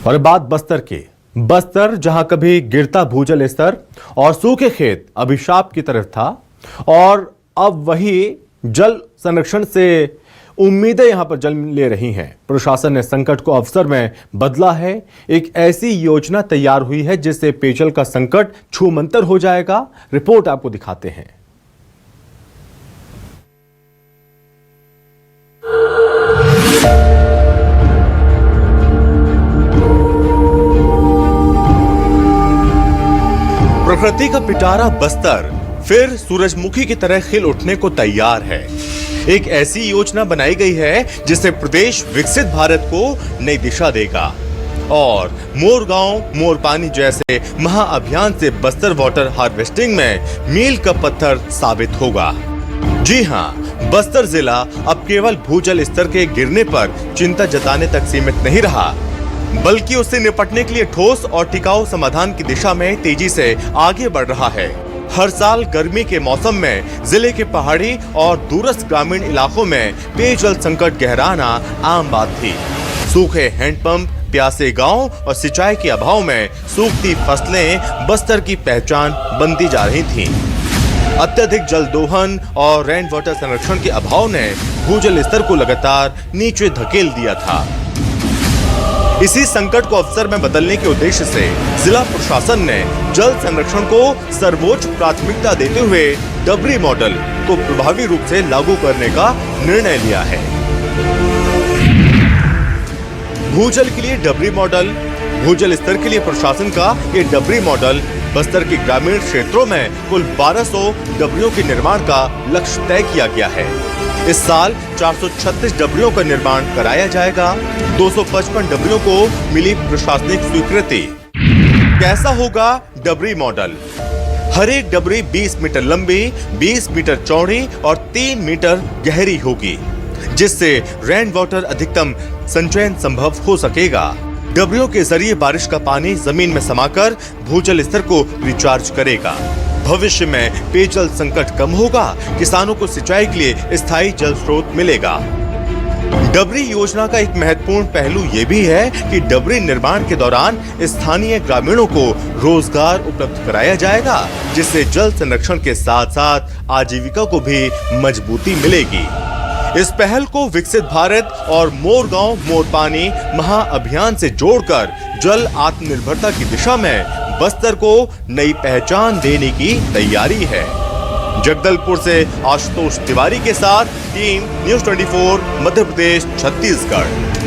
और बात बस्तर की। बस्तर जहां कभी गिरता भूजल स्तर और सूखे खेत अभिशाप की तरफ था, और अब वही जल संरक्षण से उम्मीदें यहां पर जन्म ले रही हैं। प्रशासन ने संकट को अवसर में बदला है। एक ऐसी योजना तैयार हुई है जिससे पेयजल का संकट छूमंतर हो जाएगा। रिपोर्ट आपको दिखाते हैं। प्रकृति का पिटारा बस्तर फिर सूरजमुखी की तरह खिल उठने को तैयार है। एक ऐसी योजना बनाई गई है जिससे प्रदेश विकसित भारत को नई दिशा देगा और मोर गांव मोर पानी जैसे महाअभियान से बस्तर वाटर हार्वेस्टिंग में मील का पत्थर साबित होगा। जी हां, बस्तर जिला अब केवल भूजल स्तर के गिरने पर चिंता जताने तक सीमित नहीं रहा, बल्कि उससे निपटने के लिए ठोस और टिकाऊ समाधान की दिशा में तेजी से आगे बढ़ रहा है। हर साल गर्मी के मौसम में जिले के पहाड़ी और दूरस्थ ग्रामीण इलाकों में पेयजल संकट गहराना आम बात थी। सूखे हैंडपंप, प्यासे गांव और सिंचाई के अभाव में सूखती फसलें बस्तर की पहचान बनती जा रही थीं। अत्यधिक जल दोहन और रेन वाटर संरक्षण के अभाव ने भूजल स्तर को लगातार नीचे धकेल दिया था। इसी संकट को अवसर में बदलने के उद्देश्य से जिला प्रशासन ने जल संरक्षण को सर्वोच्च प्राथमिकता देते हुए डबरी मॉडल को प्रभावी रूप से लागू करने का निर्णय लिया है। भूजल के लिए डबरी मॉडल, भूजल स्तर के लिए प्रशासन का ये डबरी मॉडल बस्तर के ग्रामीण क्षेत्रों में कुल 1200 डबरियों के निर्माण का लक्ष्य तय किया गया है। इस साल 436 डबरियों का निर्माण कराया जाएगा। 255 डबरियों को मिली प्रशासनिक स्वीकृति। कैसा होगा डबरी मॉडल? हर एक डबरी 20 मीटर लंबी, 20 मीटर चौड़ी और 3 मीटर गहरी होगी, जिससे रेन वाटर अधिकतम संचयन संभव हो सकेगा। डबरियों के जरिए बारिश का पानी जमीन में समाकर भूजल स्तर को रिचार्ज करेगा। भविष्य में पेयजल संकट कम होगा, किसानों को सिंचाई के लिए स्थायी जल स्रोत मिलेगा। डबरी योजना का एक महत्वपूर्ण पहलू ये भी है कि डबरी निर्माण के दौरान स्थानीय ग्रामीणों को रोजगार उपलब्ध कराया जाएगा, जिससे जल संरक्षण के साथ साथ आजीविका को भी मजबूती मिलेगी। इस पहल को विकसित भारत और मोर गांव मोर पानी महाअभियान से जोड़कर जल आत्मनिर्भरता की दिशा में बस्तर को नई पहचान देने की तैयारी है। जगदलपुर से आशुतोष तिवारी के साथ टीम न्यूज़ 24 मध्य प्रदेश छत्तीसगढ़।